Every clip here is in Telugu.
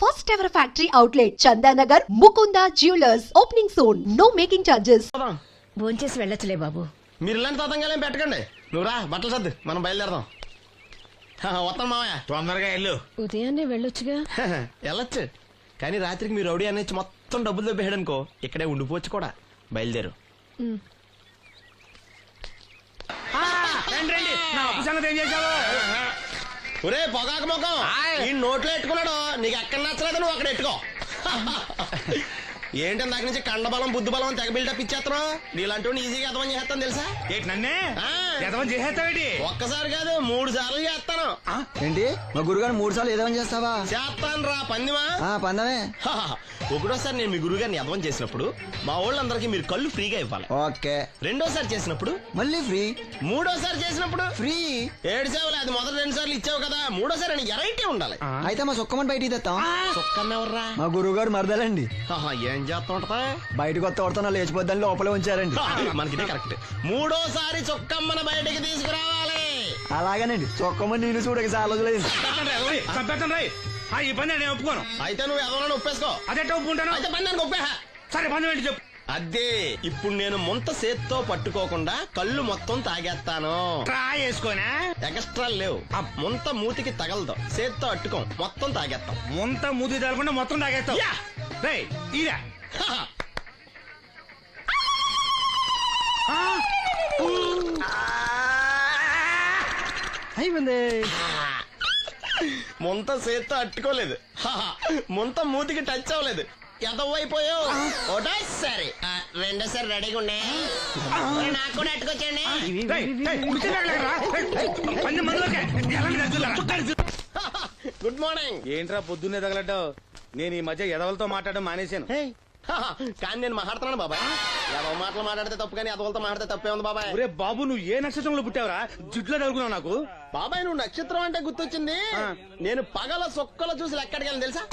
First ever factory outlet, Chandanagar, Mukunda Jewelers. Opening soon. No making charges. భోంచేసి వెళ్ళొచ్చులే బాబు. మీరు ఇలాంటి తతంగాలేం పెట్టకండి. నువ్వు రా, బట్టలు సర్దు, మనం బయలుదేరదాం. వస్తాం మావయ్య. తొందరగా వెళ్ళు. ఉదయాన్నే వెళ్ళొచ్చుగా. వెళ్ళొచ్చు, కానీ రాత్రికి మీరు రౌడీ అనేది మొత్తం డబ్బులు దొబ్బేయడనుకో ఇక్కడే ఉండిపోవచ్చు కూడా. బయలుదేరు. రండి నా అప్పు సంగతి ఏం చేశావు? ఒరే పొగాకు ముఖం, ఈ నోట్లో ఎట్టుకున్నాడు. నీకు ఎక్కడ నచ్చలేదు నువ్వు అక్కడ ఎట్టుకో. ఏంటి నాకు నుంచి కండబలం బుద్ధి బలం తెగ బిల్డప్ ఇచ్చేస్తున్నావు. నీలాంటి ఈజీగా ఎదవని చేస్తాను తెలుసా? ఏంటి నన్నే ఎదవని చేసేస్తావేటి? ఒక్కసారి కాదు 3 సార్లు చేస్తాను. ఏంటి మా గురుగారు 3 సార్లు ఏదైనా చేస్తావా? చేస్తాను రా పందిమా. పందమే. ఒకటోసారి నేను మీ గురువు గారిని ఎదవని చేసినప్పుడు మా వాళ్ళందరికీ మీరు కళ్ళు ఫ్రీగా ఇవ్వాలి. ఓకే. రెండోసారి చేసినప్పుడు మళ్ళీ ఫ్రీ. మూడోసారి చేసినప్పుడు ఫ్రీ. 7 సేవలు అది మొదటి 2 సార్లు ఇచ్చావు కదా, మూడోసారి అని ఎరైటీ ఉండాలి. అయితే మా సుక్కమని బయటికి తెస్తాం. సుక్కమ్మ ఎవర్రా? మా గురువు గారు మరదలండి. ఏం చేస్తా ఉంటదా? బయటకు వస్తే కొడతా లేచిపోద్దని లోపలే ఉంచారండి. మనకిదే కరెక్ట్. మూడోసారి చొక్కమ్మను బయటికి తీసుకురావాలి. అలాగేనండి. చొక్కమని నేను చూడక చాలా రోజులైంది. ఈ పని నేను ఒప్పుకోను. అయితే నువ్వు ఎవరైనా ఒప్పేసుకో. అదే ఒప్పుకుంటాను. అయితే పని నేను ఒప్పే. సరే పని ఏంటి చెప్పు. అదే ఇప్పుడు నేను ముంత చేత్తో పట్టుకోకుండా కళ్ళు మొత్తం తాగేస్తాను. ట్రై చేసుకోనా? ఎక్స్ట్రా లేవు. ముంత మూతికి తగలదు, చేత్తో అట్టుకోం, మొత్తం తాగేస్తాం. ముంత మూతి తగలకుండా మొత్తం తాగేస్తావు. ఇరా అయిపోయింది. ముంత చేత్తో అట్టుకోలేదు, ముంత మూతికి టచ్ అవ్వలేదు, ఎదవైపోయావు. ఒకటోసారి రెండోసారి రెడీగా ఉండే. నాకు కూడా అట్టుకొచ్చండి. Good morning. ఏంట్రా పొద్దున్నే తగలడ్డావు? నేను ఈ మధ్య ఎదవలతో మాట్లాడడం మానేశాను. కానీ నేను మాట్లాడుతున్నాను బాబాయ్. ఎదవ మాటలు మాట్లాడితే తప్పు, కానీ ఎదవలతో మాట్లాడితే తప్పే ఉంది బాబాయ్. ఒరే బాబు, నువ్వు ఏ నక్షత్రంలో పుట్టావురా? జుట్లో తగులుకున్నావు నాకు. బాబాయ్ నువ్వు నక్షత్రం అంటే గుర్తొచ్చింది. నేను పగల సొక్కలు చూసి లెక్కడికెళ్ళను తెలుసా?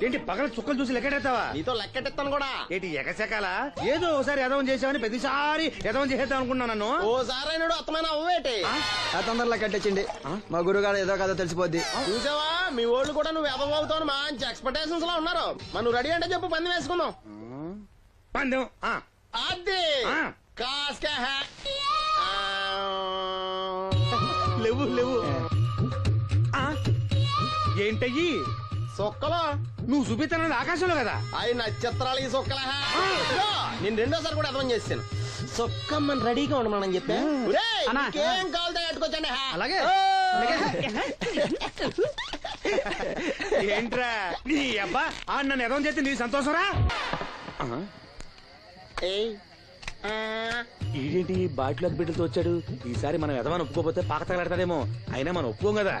ఏంటి పగల చుక్కలు చూసి లెక్కెడతావా? నీతో లెక్కెట్టాను కూడా. ఏంటి ఎగసెకాల? ఏదో ఒకసారి ఎదవం చేసావని ప్రతిసారి ఎదవం చేసేద్దాం అనుకున్నాను నన్ను. ఓసారి అయినాడు అత్తమైన అవ్వేటి. తొందరలో కట్టించండి. మా గురుగారు ఏదో కదా తెలిసిపోద్ది. చూసావా, మీ ఓళ్ళు కూడా నువ్వు ఎదవ అవుతావు మంచి ఎక్స్పెక్టేషన్స్ లో ఉన్నారు. నువ్వు రెడీ అంటే చెప్పు, పందెం వేసుకుందాం. పందెం అది కాస్క లేవు లేవు. ఏంటయ్యి సొక్కలో నువ్వు చూపిస్తానది ఆకాశంలో కదా? అవి నక్షత్రాలు. ఈ సొక్కల నేను రెండోసారి కూడా అర్థం చేస్తాను. సొక్కమ్మని రెడీగా ఉండమని చెప్పా. ఏం కావాలితే కట్టుకోవచ్చండి. అలాగే. ఏంట్రా నీ అబ్బా నన్ను ఎదవం చేస్తే నీ సంతోషరా? ఏంటి బాటిలోకి బిడ్డలతో వచ్చాడు? ఈసారి మనం ఎదవని ఒప్పుకోపోతే పాక తగలడతాడేమో. అయినా మనం ఒప్పుకోం కదా.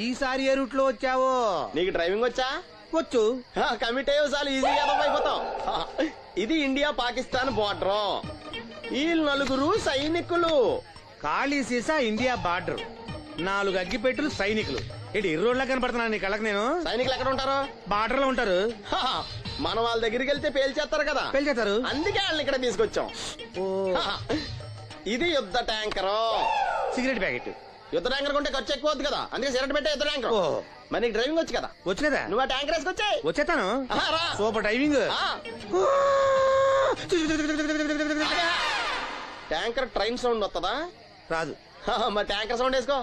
ఈసారి ఏ రూట్ లో వచ్చావో? నీకు డ్రైవింగ్ వచ్చా? వచ్చు. కమిట్ అయ్యే చాలు, ఈజీగా అయిపోతాం. ఇది ఇండియా పాకిస్తాన్ బోర్డర్. ఈ 4 సైనికులు. ఖాళీ సీసా ఇండియా బార్డర్, 4 అగ్గిపెట్టులు సైనికులు. ఏంటి ఇర్రోడ్లా కనపడుతున్నాను నీ కళ్ళకి నేను? సైనికులు ఎక్కడ ఉంటారు? బార్డర్ లో ఉంటారు. మనం వాళ్ళ దగ్గరికి వెళ్తే పేల్చేస్తారు కదా. పేల్చేస్తారు. అందుకే వాళ్ళని ఇక్కడ తీసుకొచ్చాం. ఇది యుద్ధ ట్యాంకర్. Cigarette packet. యుద్ధ ట్యాంకర్ కొంటే ఖర్చు ఎక్కువ అవుతుంది కదా, అందుకే సిగరెట్ పెట్టే యుద్ధ ట్యాంకర్. మరి నీకు డ్రైవింగ్ వచ్చు కదా? వచ్చు కదా. నువ్వు ఆ ట్యాంకర్ వేసుకొచ్చాయి. వచ్చేస్తాను. Super driving. Tanker train sound వస్తుందా? రాదు. మరి ట్యాంకర్ సౌండ్ వేసుకో.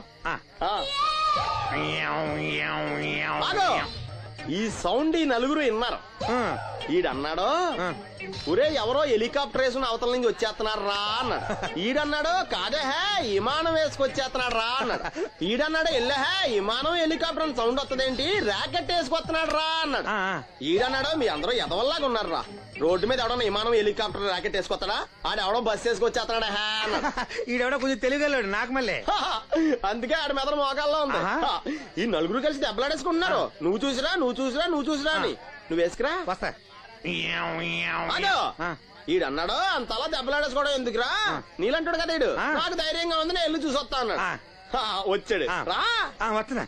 ఈ సౌండ్ ఈ 4 విన్నారు. ఈడన్నాడు, ఒరే ఎవరో హెలికాప్టర్ వేసుకుని అవతల నుంచి వచ్చేస్తున్నారు రా అన్నాడు. ఈడన్నాడు, కాదే విమానం వేసుకొచ్చేస్తున్నాడు రా అన్నాడు. ఈడన్నాడు, ఎల్లహే విమానం హెలికాప్టర్ సౌండ్ వస్తుందేంటి, ర్యాకెట్ వేసుకొస్తున్నాడు రా అన్నాడు. ఈడన్నాడు, మీ అందరూ ఎదవల్లాగా ఉన్నారు రా, రోడ్డు మీద ఎవడన్నా విమానం హెలికాప్టర్ ర్యాకెట్ వేసుకొస్తాడా? ఆడెవడో బస్సు వేసుకొచ్చేస్తున్నాడా అన్నాడు. ఈడెవడో కొంచెం తెలియగలడు నాకు మళ్ళీ. అందుకే ఆడ మీద మోకాల్లో ఉంది. ఈ 4 కలిసి దెబ్బలాడేసుకుంటున్నారు. నువ్వు చూసిరా అని. నువ్వు వేసుకురా. వస్తా. ఈడన్నాడు, అంతలా దెబ్బలాడేసుకోవడం ఎందుకురా, నీలంటాడు కదా ఈడు. నాకు ధైర్యంగా ఉంది, నేను వెళ్ళి చూసొస్తా అన్నాడు. వచ్చాడు రా. వస్తున్నా.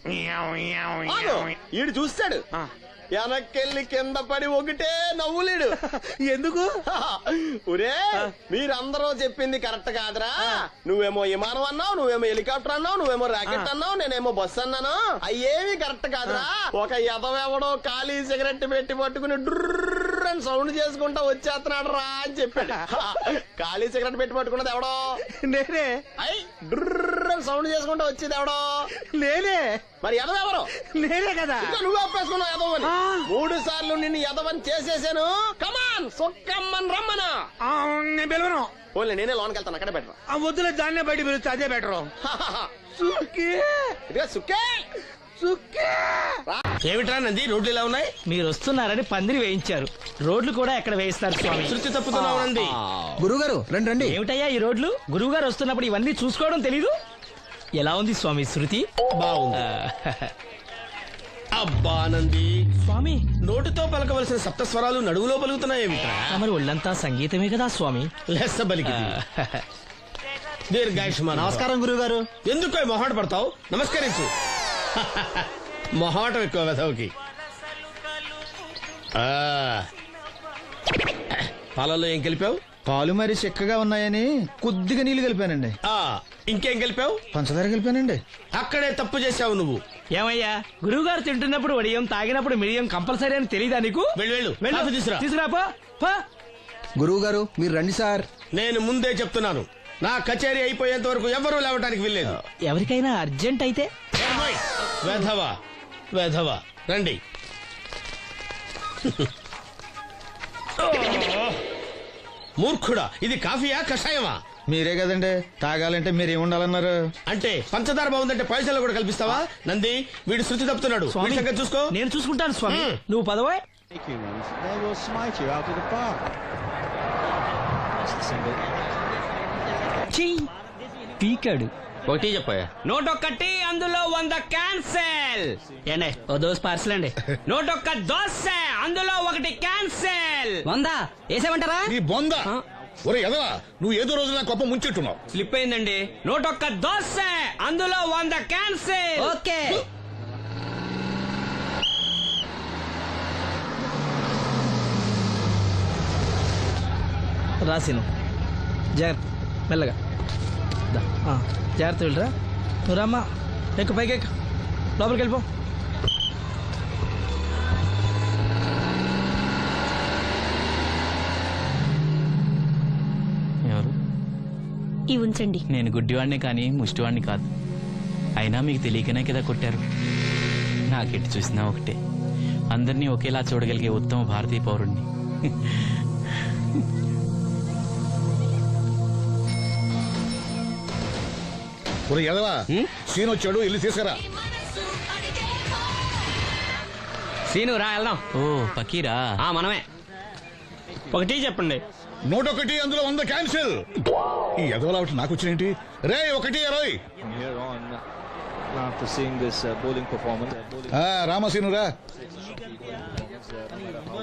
ఈడు చూస్తాడు, వెనక్కెళ్ళి కింద పడి ఒకటే నవ్వులేడు. ఎందుకు? ఒరే మీరందరూ చెప్పింది కరెక్ట్ కాదురా. నువ్వేమో విమానం అన్నావు, నువ్వేమో హెలికాప్టర్ అన్నావు, నువ్వేమో రాకెట్ అన్నావు, నేనేమో బస్సు అన్నాను. అయ్యేవి కరెక్ట్ కాదురా. ఒక ఎదవెవడో ఖాళీ సిగరెట్ పెట్టి పట్టుకుని డ్రర్ అని సౌండ్ చేసుకుంటా వచ్చేస్తున్నాడు రా అని చెప్పాడు. ఖాళీ సిగరెట్ పెట్టి పట్టుకున్నది ఎవడో? నేనే. అయ్యి డ్రర్ అని సౌండ్ చేసుకుంటా వచ్చేది ఎవడో? నేనే. మరి ఎదవెవరు? నేనే కదా. ఇంకా నువ్వు అప్పేసుకున్నావు ఎదవని. 3 సార్లు నిన్ను ఎదవని చేసేసాను. కమాన్ సొక్కమ్మన్ రమ్మను. నేను పిలవను. ఓన్లీ నేనే లోనికి వెళ్తాను, అక్కడే బెటర్. ఆ వద్దులే, దాన్నే బయట పిలుస్తా, అదే బెటరు. సుక్కే ఇదిగా సుక్కే సుక్కే. ఏమిట్రా నంది, రోడ్లు ఇలా ఉన్నాయి? మీరు వస్తున్నారని పందిరి వేయించారు. రోడ్లు కూడా ఎక్కడ వేయిస్తారు స్వామి? శృతి తప్పుతున్నావు నంది. గురుగారు రండి రండి. ఏమిటయ్యా ఈ రోడ్లు? గురువు గారు వస్తున్నప్పుడు ఇవన్నీ చూసుకోవడం తెలీదు? ఎలా ఉంది స్వామి శృతి? బాగుంది. అబ్బా నంది, స్వామి నోటితో పలకవలసిన సప్తస్వరాలు నడువులో పలుకుతున్నాయేమిట్రా? మరి ఒళ్ళంతా సంగీతమే కదా స్వామి. లెస్స బలికి దీర్ఘాయుష్మాన్. నమస్కారం గురుగారు. ఎందుకు మొహాట పడతావు? నమస్కరించు. మొహాటం ఎక్కువ వెధవుకి. పాలల్లో ఏం కలిపావు? పాలు మరి చిక్కగా ఉన్నాయని కొద్దిగా నీళ్లు కలిపానండి. ఇంకేం కలిపావు? పంచదార కలిపానండి. అక్కడే తప్పు చేసావు నువ్వు. ఏమయ్యా, గురువు గారు తింటున్నప్పుడు వడియం, తాగినప్పుడు మిడియం కంపల్సరీ అని తెలీదా నీకు? వెళ్ళు కాఫీ తీసురా. తీసుకురాపో. గురువు గారు మీరు రండి సార్. నేను ముందే చెప్తున్నాను, నా కచేరీ అయిపోయేంత వరకు ఎవరూ లేవటానికి వెళ్ళలేదు. ఎవరికైనా అర్జెంట్ అయితే వెధవా వెధవా రండి. మూర్ఖుడా, ఇది కాఫీయా కషాయమా? మీరే కదండి తాగాలంటే మీరేముండాలన్నారు? అంటే పంచదార బాగుందంటే పైసలు కూడా కల్పిస్తావా? నంది, వీడు శృతి తప్పుతున్నాడు. స్వామి, వీడి సంగతి చూసుకో. నేను చూసుకుంటాను స్వామి. నువ్వు పదవా. They will smite you out of the park. పీకాడు. ఒకటి చెప్పాయా? నోటొక్కటి అందులో 100 క్యాన్సెల్. ఏండి ఓ దోస్ పార్సల్ అండి. నోటొక్క దోశ అందులో 1 క్యాన్సెల్. 100 వేసేమంటారా? నీ బొంద. ఒరే ఎదవా, నువ్వు ఏదో రోజు నా గొప్ప ముంచెట్టున్నావు. స్లిప్ అయిందండి. నోటొక్క దోశ అందులో 100 క్యాన్సెల్. ఓకే. రాసిను జాగ్రత్త, మెల్లగా జాగ్రత్త వెళ్ళరా. నువ్వు రామ్మా, ఎక్కు పైకి ఎక్కు, లోపలికి వెళ్ళిపో. ఎవరు? ఇవి ఉంచండి. నేను గుడ్డివాడిని కానీ ముష్టివాడిని కాదు. అయినా మీకు తెలియకనే కదా కొట్టారు. నాకెట్టి చూసినా ఒకటే, అందరినీ ఒకేలా చూడగలిగే ఉత్తమ భారతీయ పౌరుణ్ణి. ఒరే ఎదవా, సీన్ వచ్చాడు, ఇల్లు తీసుకురా. సీను రా వెళ్దాం. ఓ పకీరా, మనమే. ఒకటి చెప్పండి. 101 అందులో 100 క్యాన్సిల్. ఈ ఎదవలా నాకు వచ్చినేంటి? రే 120. From here on, after seeing this bowling performance, రామసీను రా,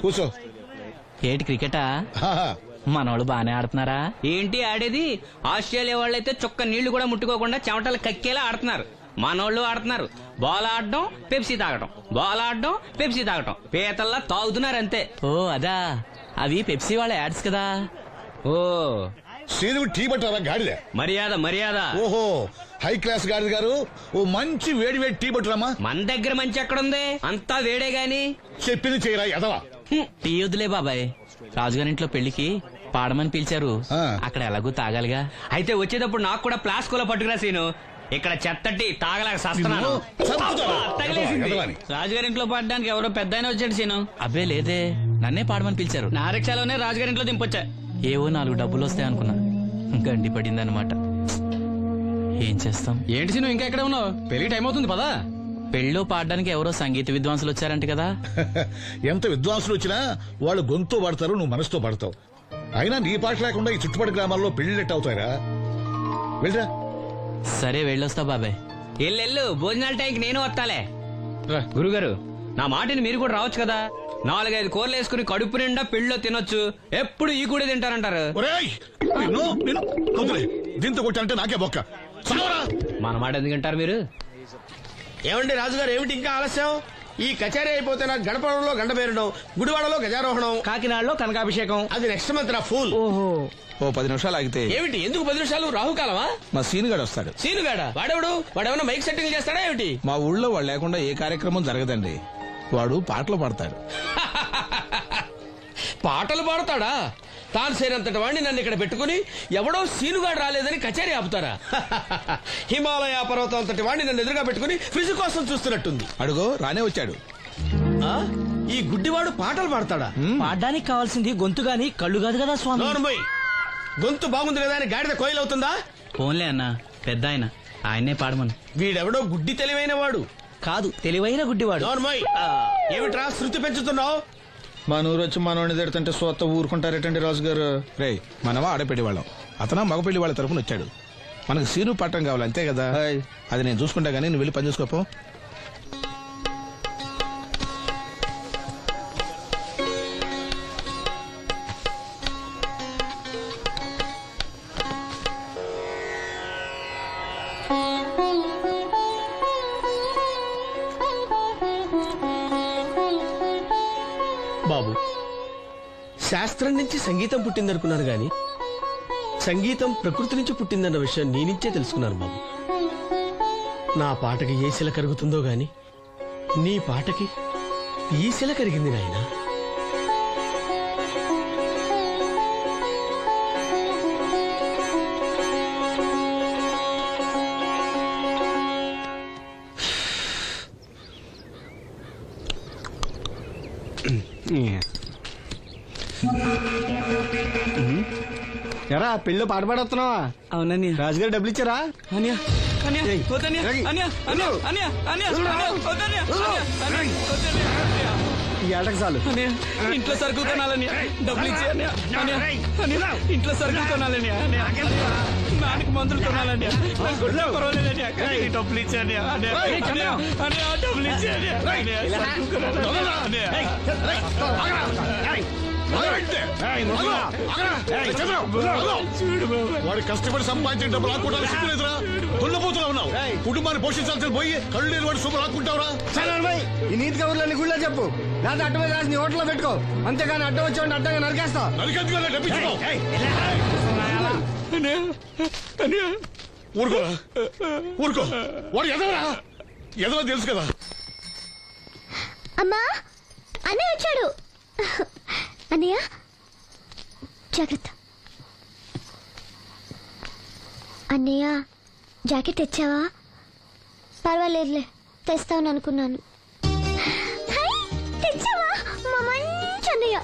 కూర్చో. ఏటి క్రికెటా? మనోళ్ళు బానే ఆడుతున్నారా? ఏంటి ఆడేది? ఆస్ట్రేలియా వాళ్ళైతే చొక్క నీళ్లు కూడా ముట్టుకోకుండా చెమటలు కక్కేలా ఆడుతున్నారు. మనోళ్ళు ఆడుతున్నారు బాల్ ఆడడం, పెప్సీ తాగడం, బాల్ ఆడడం, పెప్సీ తాగడం, పీతల్లా తాగుతున్నారు అంతే. ఓ అదా, అవి పెప్సీ వాళ్ళ యాడ్స్ కదా. ఓ సీను టీ పట్టారా గాడిద? మర్యాద మర్యాద. ఓహో, హై క్లాస్ గాడిద గారు, ఓ మంచి వేడి వేడి టీ పట్టురామా. మన దగ్గర మంచి ఎక్కడుంది, అంతా వేడే గాని. చెప్పింది చేయరా ఎదవా. టీ వద్దులే బాబాయ్, రాజుగారింట్లో పెళ్లికి పాడమని పిలిచారు. అక్కడ ఎలాగూ తాగాలిగా. అయితే వచ్చేటప్పుడు నాకు కూడా ప్లాస్కోలో పట్టుకురా సీను. ఇక్కడ చెత్తటి తాగలేక సస్తున్నాను. రాజుగారింట్లో పాడడానికి ఎవరో పెద్ద వచ్చాడు సీను. అబ్బే లేదే, నన్నే పాడమని పిలిచారు. నా రిక్షాలోనే రాజుగారింట్లో దింపొచ్చా. ఏవో 4 డబ్బులు వస్తాయి అనుకున్నా, గండి పడిందనమాట. ఏం చేస్తాం? ఏంటి సీను ఇంకా ఎక్కడ ఉన్నావు? పెళ్లి టైం అవుతుంది పదా. పెళ్ళిలో పాడడానికి ఎవరో సంగీత విద్వాంసులు వచ్చారంట కదా. ఎంత విద్వాంసులు వచ్చినా వాళ్ళు గొంతు పడతారు, నువ్వు మనసుతో పడతావు. అయినా నీ పాట లేకుండా ఈ చుట్టుపక్కల గ్రామాల్లో పెళ్లిళ్ళెట్ అవుతాయిరా. వెళ్ళరా. సరే వెళ్ళొస్తా బాబాయ్. ఎల్లెళ్ళు, భోజనాల టైంకి నేను వస్తాలే. గురుగారు, నా మాటిని మీరు కూడా రావచ్చు కదా. 4-5 కూరలు వేసుకుని కడుపు నిండా పెళ్ళిలో తినొచ్చు. ఎప్పుడు ఈ కూడా తింటారంటారు. దీంతో కొట్టాలంటే నాకే బొక్క. మన మాట ఎందుకు తింటారు మీరు? ఏమండి రాజుగారు, ఏమిటి ఇంకా ఆలస్యం? ఈ కచేరీ అయిపోతే నాకు గణపవరంలో గండ పేరడం, గుడివాడలో గజారోహణం, కాకినాడలో కనకాభిషేకం. అది నెక్స్ట్ మంత్ రా ఫూల్. ఓహో, ఓ 10 నిమిషాలు ఆగితే ఏమిటి ఎందుకు 10 నిమిషాలు? రాహుకాలమా? మా సీనుగాడు వస్తాడు. సీనుగాడా? వాడేమన్నా మైక్ సెట్టింగ్ చేస్తాడా ఏమిటి? మా ఊళ్ళో వాడు లేకుండా ఏ కార్యక్రమం జరగదండి. వాడు పాటలు పాడతాడు. పాటలు పాడతాడా? తాను సేనంతటి వాడిని నన్ను ఇక్కడ పెట్టుకుని ఎవడో సీనుగాడు రాలేదని కచేరీ ఆపుతారా? హిమాలయ పర్వతం అంతటి వాడిని నన్ను ఎదురుగా పెట్టుకుని ఫ్రిజ్ కోసం చూస్తున్నట్టుంది. అడుగో రానే వచ్చాడు. ఆ? ఈ గుడ్డివాడు పాటలు పాడతాడా? పాడడానికి కావాల్సింది గొంతు గాని కళ్ళు కాదు కదా స్వామి. నోర్మోయ్, గొంతు బాగుంది కదా అని గాడిద కోయిల్ అవుతుందా? ఫోన్లే అన్న, పెద్ద ఆయన్నే పాడమను. వీడెవడో గుడ్డి తెలివైన వాడు కాదు, తెలివైన గుడ్డివాడు. నోర్మోయ్, ఏమిట్రా శృతి పెంచుతున్నావు? మా నూరు వచ్చి మనోడిని తిడుతుంటే సొత్త ఊరుకుంటారేటండి రాజుగారు. రే, మనవా ఆడపెళ్లి వాళ్ళం, అతను మగపెళ్లి వాళ్ళ తరపున వచ్చాడు. మనకు సీను పట్టం కావాలి అంతే కదా. అది నేను చూసుకుంటా గానీ నువ్వు వెళ్ళి పని చూసుకోపో. బాబు, శాస్త్రం నుంచి సంగీతం పుట్టిందనుకున్నాను గాని సంగీతం ప్రకృతి నుంచి పుట్టిందన్న విషయం నీ నుంచే తెలుసుకున్నాను బాబు. నా పాటకి ఏ శిల కరుగుతుందో గాని నీ పాటకి ఈ శిల కరిగింది నాయనా. ఎరా పెళ్ళి పాట పాడుతున్నావా? అవునని రాజుగారు డబ్బులు ఇచ్చారా? ఈ ఏటకు చాలు. ఇంట్లో సరుకులు కొనాలని డబ్బులు ఇచ్చి ఇంట్లో సరుకులు కొనాలని నాన్నకి మందులు కొనాలని డబ్బులు ఇచ్చాను డబ్బులు ఇచ్చాను. వాడు కష్టపడి సంపాదించిన డబ్బులు ఆకుంటారు. సిగ్గులేదురా? దున్నపోతున్నా ఉన్నావు. కుటుంబాన్ని పోషించాల్సిన పోయి కళ్ళు లేని వాడు శుభ్రం ఆకుంటావురా? ఈ నీతి కబుర్లన్నీ గుళ్ళో చెప్పు, లేదా అడ్డ మీద రాసి నీ హోటల్లో పెట్టుకో. అంతేగాని అడ్డం వచ్చి అడ్డంగా నరికేస్తా. నరికెందుకు డబ్బిచ్చుకో. ఊరుకోరా, ఊరుకో. వాడు ఎదవరా? ఎదవ తెలుసు కదా. అమ్మా, అన్నయ్య వచ్చాడు. అన్నయ్య జాగ్రత్త. అన్నయ్య జాకెట్ తెచ్చావా? పర్వాలేదులే, తెస్తావని అనుకున్నాను. తెచ్చావా? మా మంచి అన్నయ్య.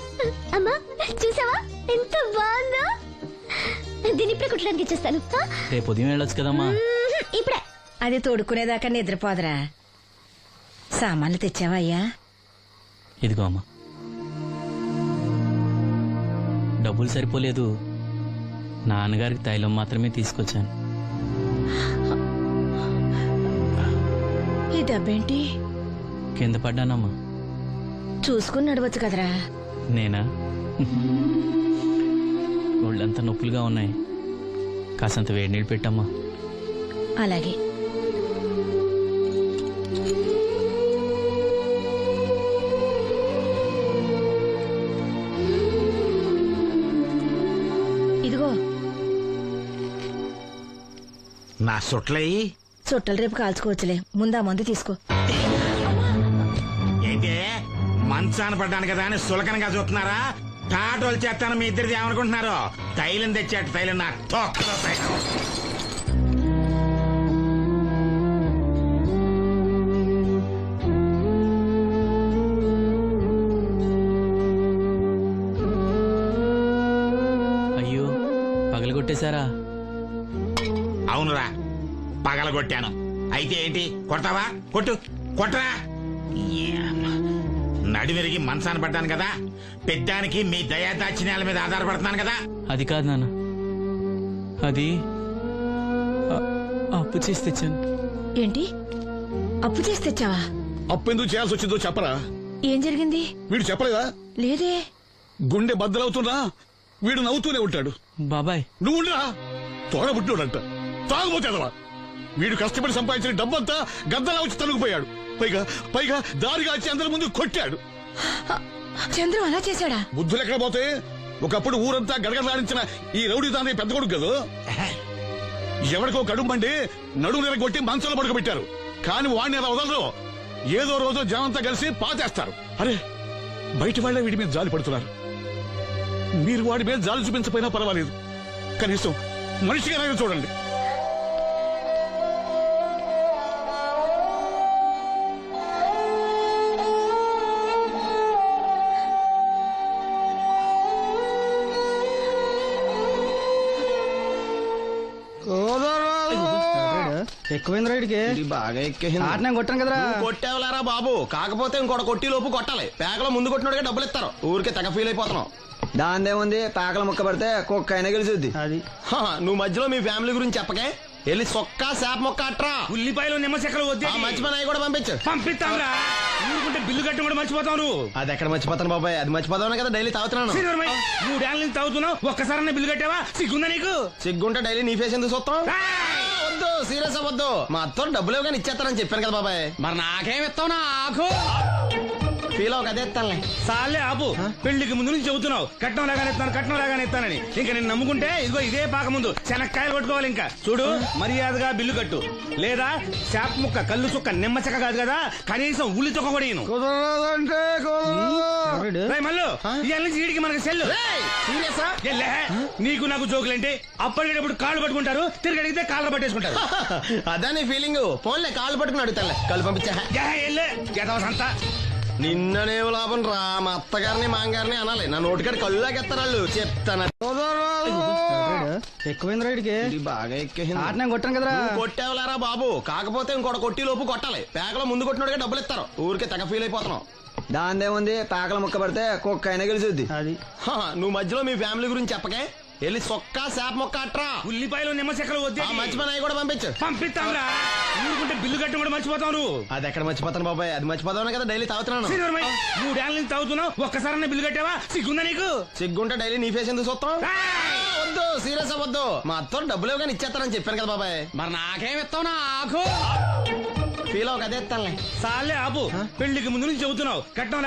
అమ్మా చూసావా ఎంత బాగుందో? దీన్ని ఇప్పుడే కుట్టడానికి ఇచ్చేస్తాను. రేపు ఉదయం వెళ్ళొచ్చు కదమ్మా. ఇప్పుడే. అది తోడుకునేదాకా నిద్రపోదరా. సామాన్లు తెచ్చావా అయ్యా? ఇదిగో అమ్మా. డబ్బులు సరిపోలేదు, నాన్నగారికి తైలం మాత్రమే తీసుకొచ్చాను. ఈ డబ్బేంటి? కింద పడ్డానమ్మా. చూసుకుని నడవచ్చు కదరా. నేనా? ఒళ్ళంతా నొప్పులుగా ఉన్నాయి, కాసంత వేడి నీళ్ళు పెట్టమ్మా. అలాగే. ఇదిగో నా సొట్లయి చుట్టలు రేపు కాల్చుకోవచ్చులే, ముందా మందు తీసుకో. ఏంటి మంచాన పడ్డాను కదా అని సులకనగా చూస్తున్నారా? టాటోలు చేస్తాను మీ ఇద్దరిది ఏమనుకుంటున్నారు? తైలం తెచ్చాడు, తైలం నా తొక్కలో తైలం. అయ్యో, పగలగొట్టేశారా? అవునురా, పగలగొట్టాను. అయితే ఏంటి, కొడతావా? కొట్టు, కొట్టరా. నడివిరిగి మంచాన పడ్డాను కదా, పెద్దానికి మీ దయాదాచిన్యాల మీద ఆధారపడుతున్నాను కదా. అది కాదు నాన్న, అది అప్పు చేసి తెచ్చాను. ఏంటి, అప్పు చేసి తెచ్చావా? అప్పు ఎందుకు చేయాల్సి వచ్చిందో చెప్పరా? ఏం జరిగింది? వీడు చెప్పలేదా? లేదే. గుండె బద్దలవుతున్నా వీడు నవ్వుతూనే ఉంటాడు. బాబాయ్ నువ్వు ఉండరా? తోడబుట్టినోడంట, తాగుపోతేదవా. వీడు కష్టపడి సంపాదించిన డబ్బంతా గద్దలా వచ్చి తనుకుపోయాడు. పైగా పైగా దారిగా వచ్చి అందరి ముందు కొట్టాడు. చంద్రం అలా చేశాడా? బుద్ధులు ఎక్కడ పోతే ఒకప్పుడు ఊరంతా గడగడలాడించిన ఈ రౌడీ దాని పెద్ద కొడుకు కదా. ఎవరికో కడుంబండి నడుము నిరగొట్టి మంచంలో పడుకోబెట్టారు. కానీ వాడిని అలా వదలరు. ఏదో రోజు జనంతా కలిసి పాతేస్తారు. అరే బయట వాళ్ళే వీడి మీద జాలి పడుతున్నారు. మీరు వాడి మీద జాలి చూపించపోయినా పర్వాలేదు, కనీసం మనిషిగా చూడండి. ఎక్కువైంది రైడ్కి బాగా ఎక్కేసింది. ఆటనే కొట్టాను కదరా. కొట్టేవలేరా బాబు, కాకపోతే ఇంకోటి కొట్టి లోపు కొట్టాలి. పేకలో ముందు కొట్టినోడిగా డబ్బులు ఇస్తారు. ఊరికే తెగ ఫీల్ అయిపోతున్నావు. దాందేముంది, పేకల ముక్క పడితే కుక్క అయినా గెలిచుద్ది. అది నువ్వు మధ్యలో మీ ఫ్యామిలీ గురించి చెప్పకే. వెళ్ళి సొక్క శాప మొక్క అట్రా. ఉల్లిపాయలు నిమ్మచెక్కలు వద్దే మర్చిపోయిన అవి కూడా పంపించు. పంపిస్తాంరా. ఊరుకుంటే బిల్లు కట్టడం కూడా మర్చిపోతావు నువ్వు. అది ఎక్కడ మర్చిపోతాను బాబాయ్, అది మర్చిపోతావు కదా డైలీ తాగుతున్నాను. 3 ఏళ్ళ నుంచి తాగుతున్నావు, ఒక్కసారన్నా బిల్లు కట్టావా? సిగ్గుందా నీకు? సిగ్గుంటే డైలీ నీ ఫేస్ ఎందుకు చూస్తాం? వద్దు, సీరియస్ అవ్వద్దు. మా అత్తో డబ్బులు ఇవ్వగానే ఇచ్చేస్తానని చెప్పాను కదా బాబాయ్. మరి నాకేం ఇస్తావు నాకు? ఫీల్ అవ్వక అదే ఇస్తానులే. సాలే ఆపు. పెళ్లికి ముందు నుంచి చెబుతున్నావు కట్నం లాగానే ఇస్తానని. ఇంకా నేను నమ్ముకుంటే ఇదిగో ఇదే పాక ముందు శనక్కాయలు కొట్టుకోవాలి. ఇంకా చూడు, మర్యాదగా బిల్లు కట్టు, లేదా చేప ముక్క కళ్ళు చుక్క నిమ్మ చెక్క కాదు కదా, కనీసం ఉల్లి తొక్క కూడా ఇయ్యను. రేయ్ మల్లు, ఇవాళ నుంచి వీడికి మనకి సెల్లు. సీరియసా? ఎల్లే, నీకు నాకు జోకులేంటి? అప్పటికేటప్పుడు కాళ్ళు పట్టుకుంటారు, తిరిగి అడిగితే కాళ్ళు పట్టేసుకుంటారు. అదే నీ ఫీలింగ్. ఫోన్లే కాళ్ళు పట్టుకుని అడుగుతానులే. కళ్ళు పంపించా. సంతా నిన్ననే లాభం రా. మా అత్తగారిని మాంగారిని అనాలి. నా నోటికాడ కళ్ళు లాగేస్తారు వాళ్ళు. చెప్తాను. ఎక్కువైంది రైడ్కి బాగా ఎక్కేసింది. ఆటనే కొట్టాను కదరా. కొట్టేవలేరా బాబు, కాకపోతే ఇంకోటి కొట్టి లోపు కొట్టాలి. పేకలో ముందు కొట్టినోడిగా డబ్బులు ఇస్తారు. ఊరికే తెగ ఫీల్ అయిపోతున్నావు. దాందేముంది, పేకల ముక్క పడితే కుక్క అయినా గెలిచుద్ది. అది నువ్వు మధ్యలో మీ ఫ్యామిలీ గురించి చెప్పకే. వెళ్ళి సొక్క శాప మొక్క అట్రా. ఉల్లిపాయలు నిమ్మచెక్కలు వద్దే మర్చిపోయిన అవి కూడా పంపించు. పంపిస్తాంరా. ఊరుకుంటే బిల్లు కట్టడం కూడా మర్చిపోతావు నువ్వు. అది ఎక్కడ మర్చిపోతాను బాబాయ్, అది మర్చిపోతాను కదా డైలీ తాగుతున్నాను. 3 ఏళ్ళ నుంచి తాగుతున్నావు, ఒక్కసారన్నా బిల్లు కట్టావా? సిగ్గుందా నీకు? సిగ్గుంటే డైలీ నీ ఫేస్ ఎందుకు చూస్తాం? వద్దు, సీరియస్ అవ్వద్దు. మా అత్తో డబ్బులు ఇవ్వగానే ఇచ్చేస్తానని చెప్పాను కదా బాబాయ్. మరి నాకేం ఇస్తావు నాకు? ఫీల్ అవ్వక అదే ఇస్తానులే. సాలే ఆపు. పెళ్లికి ముందు నుంచి చెబుతున్నావు కట్నం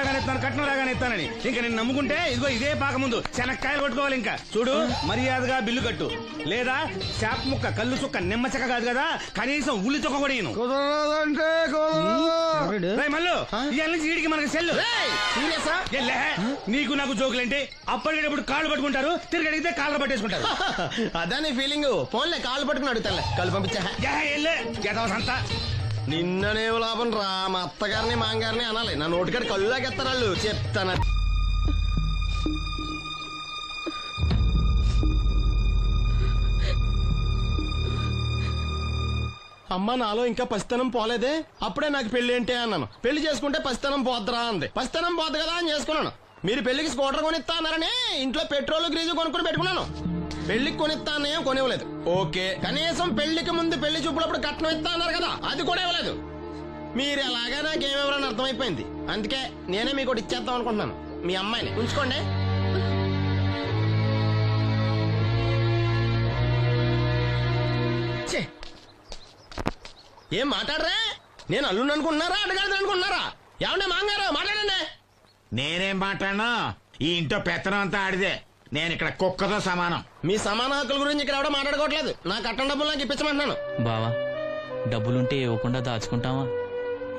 లాగానే ఇస్తానని. ఇంకా నేను నమ్ముకుంటే ఇదిగో ఇదే పాక ముందు శనక్కాయలు కొట్టుకోవాలి. ఇంకా చూడు, మర్యాదగా బిల్లు కట్టు, లేదా చేప ముక్క కళ్ళు చుక్క నిమ్మ చెక్క కాదు కదా, కనీసం ఉల్లి తొక్క కూడా ఇయ్యను. రేయ్ మల్లు, ఇవాళ నుంచి వీడికి మనకి సెల్లు. సీరియసా? ఎల్లే, నీకు నాకు జోకులేంటి? అప్పటికేటప్పుడు కాళ్ళు పట్టుకుంటారు, తిరిగి అడిగితే కాళ్ళు పట్టేసుకుంటారు. అదే నీ ఫీలింగ్. ఫోన్లే కాళ్ళు పట్టుకుని అడుగుతానులే. కళ్ళు పంపించా. సంతా నిన్ననే లాభం రా. మా అత్తగారిని మాంగారిని అనాలి. నా నోటికాడ కళ్ళు లాగేస్తారు వాళ్ళు. చెప్తాను. అమ్మ నాలో ఇంకా పసితనం పోలేదే. అప్పుడే నాకు పెళ్లి ఏంటి అన్నాను. పెళ్లి చేసుకుంటే పసితనం పోద్దురా అంది. పసితనం పోద్దు కదా అని చేసుకున్నాను. మీరు పెళ్లికి స్కూటర్ కొనిస్తా అన్నారని ఇంట్లో పెట్రోల్ గ్రీజు కొనుక్కుని పెట్టుకున్నాను. పెళ్లికి కొనిస్తానేం కొనివ్వలేదు. ఓకే, కనీసం పెళ్లికి ముందు పెళ్లి చూపులప్పుడు కట్నం ఇస్తా అన్నారు కదా, అది కూడా ఇవ్వలేదు. మీరు ఎలాగా నాకేమెవరని అర్థమైపోయింది. అందుకే నేనే మీకు ఒకటి ఇచ్చేద్దాం అనుకుంటున్నాను. మీ అమ్మాయిని ఉంచుకోండి. ఏం మాట్లాడరా? నేను అల్లుండి అనుకుంటున్నారా, అడగాలి అనుకుంటున్నారా? ఏమన్నా మాంగారు మాట్లాడండి. నేనేం మాట్లాడను, ఈ ఇంట్లో పెత్తనం అంతా ఆడిదే. నేను ఇక్కడ కుక్కతో సమానం. మీ సమాన హక్కుల గురించి ఇక్కడ ఎవడో మాట్లాడుకోవట్లేదు. నా కట్టం డబ్బులు నాకు ఇప్పించమంటున్నాను. బావా, డబ్బులుంటే ఇవ్వకుండా దాచుకుంటావా?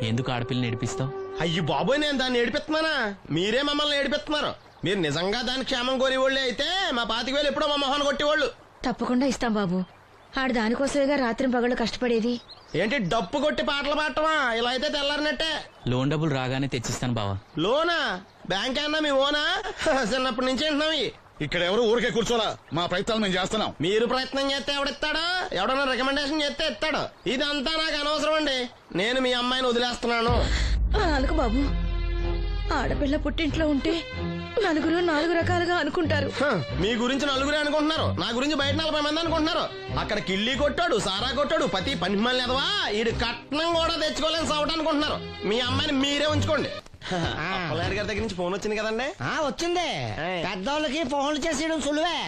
ఎందుకు ఆడపిల్లని ఏడిపిస్తావు? అయ్యి బాబోయ్, నేను దాన్ని ఏడిపిస్తున్నానా? మీరే మమ్మల్ని ఏడిపిస్తున్నారు. మీరు నిజంగా దాని క్షేమం కోరేవాళ్ళే అయితే మా 25,000 ఎప్పుడో మా మొహాన్ని కొట్టేవాళ్ళు. తప్పకుండా ఇస్తాం బాబు. ఆడు దానికోసమేగా రాత్రి పగళ్ళు కష్టపడేది. ఏంటి డప్పు కొట్టి పాటలు పాడటమా? ఇలా అయితే తెల్లారినట్టే. లోన్ డబ్బులు రాగానే తెచ్చిస్తాను బావా. లోనా? బ్యాంక్ అన్నా మీ ఓనా? చిన్నప్పటి నుంచి వింటున్నాం. ఇక్కడ ఎవరు ఊరికే కూర్చోలా. మా ప్రయత్నాలు మేము చేస్తున్నాం. మీరు ప్రయత్నం చేస్తే ఎవడిస్తాడా? ఎవడన్నా రికమెండేషన్ చేస్తే ఇస్తాడు. ఇదంతా నాకు అనవసరం అండి. నేను మీ అమ్మాయిని వదిలేస్తున్నాను. అనుకు బాబు, ఆడపిల్ల పుట్టింట్లో ఉంటే నలుగురు 4 రకాలుగా అనుకుంటారు. మీ గురించి నలుగురే అనుకుంటున్నారు, నా గురించి బయట 40 మంది అనుకుంటున్నారు. అక్కడ కిళ్ళి కొట్టాడు, సారా కొట్టాడు, పతి పని మళ్ళీ ఎదవా ఈడు కట్నం కూడా తెచ్చుకోలేని సవట అనుకుంటున్నారు. మీ అమ్మాయిని మీరే ఉంచుకోండి. అప్పలనాయుడు గారి దగ్గర నుంచి ఫోన్ వచ్చింది కదండి. వచ్చింది. పెద్దోళ్ళకి ఫోన్లు చేసేయడం సులువే,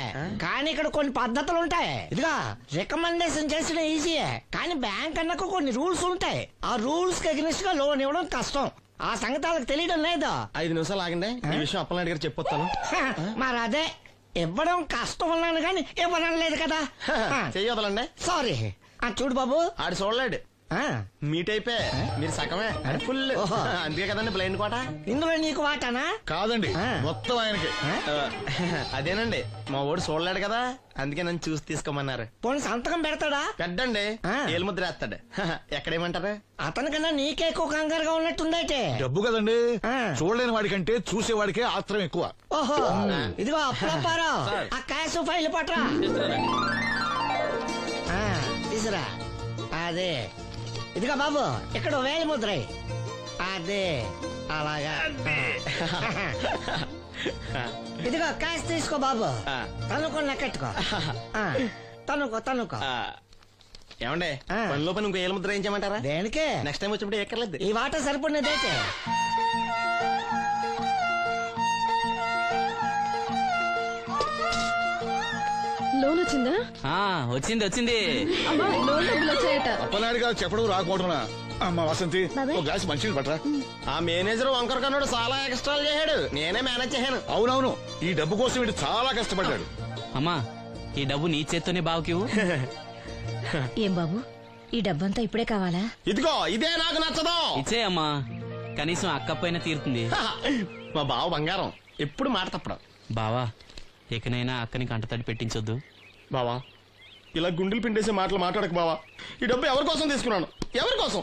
కానీ ఇక్కడ కొన్ని పద్ధతులు ఉంటాయి. ఇదిగా రికమెండేషన్ చేసిన ఈజీయే, కానీ బ్యాంక్ అన్నకు కొన్ని రూల్స్ ఉంటాయి. ఆ రూల్స్ కి అగ్నిస్ట్ గా లోన్ ఇవ్వడం కష్టం. ఆ సంగతి వాళ్ళకి తెలియడం లేదు. 5 నిమిషాలు ఆగండి, ఈ విషయం అప్పలనాయుడు గారు చెప్పొస్తాను. మరి అదే ఇవ్వడం కష్టం అన్నాను కానీ ఇవ్వడం లేదు కదా. చెయ్యొదలండి. సారీ. చూడు బాబు, ఆడు చూడలేడు. మీ టైపే, మీరు సగమే, ఫుల్. అందుకే కదండి బ్లైండ్ కోట. ఇందులో నీకు వాటానా? కాదండి, మొత్తం ఆయనకి. అదేనండి, మా ఓడు చూడలేడు కదా, అందుకే నన్ను చూసి తీసుకోమన్నారు. పోనీ సంతకం పెడతాడా? పెద్దండి, ఏలు ముద్ర వేస్తాడు. ఎక్కడేమంటారు? అతనికన్నా నీకే ఎక్కువ కంగారుగా ఉన్నట్టుందైతే. డబ్బు కదండి, చూడలేని వాడికంటే చూసేవాడికే ఆత్రం ఎక్కువ. ఓహో, ఇదిగో అప్పుడప్పారావు, ఆ క్యాష్ ఫైల్ పట్రా. తీసురా. అదే, ఇదిగో బాబు, ఇక్కడ వేలి ముద్ర. అదే, అలాగా. ఇదిగో క్యాష్ తీసుకో బాబు, తనుకో లెక్కెట్టుకో. తనుకో. ఏమండే, పనిలో పని ఇంకో ఏలు ముద్ర వేయించమంటారా? దేనికే? నెక్స్ట్ టైం వచ్చినప్పుడు ఎక్కర్లేదు. ఈ వాట సరిపడినదైతే. లోన్ వచ్చిందా? వచ్చింది. అమ్మా, లోన్ డబ్బులు వచ్చాయట. అప్పలనాయుడు గారు చెప్పడం రాకపోవడం. అమ్మ వసంతి, ఒక గ్లాస్ మంచినీళ్ళు పట్టరా. ఆ మేనేజర్ వంకర కన్నాడు, చాలా ఎక్స్ట్రాలు చేశాడు, నేనే మేనేజ్ చేశాను. అవునవును, ఈ డబ్బు కోసం వీడు చాలా కష్టపడ్డాడు. అమ్మా, ఈ డబ్బు నీ చేత్తోనే బావుకివు. ఏం బాబు, ఈ డబ్బంతా ఇప్పుడే కావాలా? ఇదిగో ఇదే నాకు నచ్చదు. ఇచ్చే అమ్మా, కనీసం అక్కపోయినా తీరుతుంది. మా బావ బంగారం, ఎప్పుడు మాట తప్పడం. బావా, ఎకనైనా అక్కని కంటతడి పెట్టించొద్దు. బావా, ఇలా గుండెలు పిండేసే మాటలు మాట్లాడక బావా. ఈ డబ్బు ఎవరి కోసం తీసుకున్నాను? ఎవరి కోసం?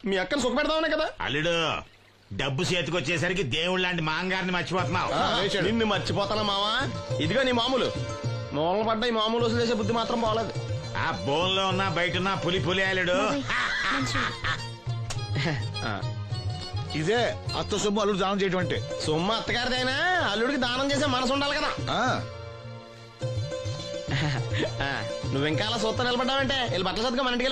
మీ అక్కను సుఖపెడదామనే కదా. అల్లుడు, డబ్బు చేతికొచ్చేసరికి దేవుడు లాంటి మాంగారిని మర్చిపోతున్నావు. నిన్ను మర్చిపోతానా మావా? ఇదిగో నీ మామూలు మూలన పడ్డ ఈ మామూలు వసూలు చేసే బుద్ధి మాత్రం బాగలేదు. ఆ బోన్లో ఉన్నా బయట ఉన్నా పులి అల్లుడు. ఇదే అత్త సొమ్ము అల్లుడు దానం చేయడం అంటే. సొమ్ము అత్తగారిదైనా అల్లుడికి దానం చేసే మనసు ఉండాలి కదా. నువ్వు ఇంకా అలా సూత్తా నిలబడ్డావంటే వీళ్ళు బట్టలు సర్దుగా మన ఇంటికి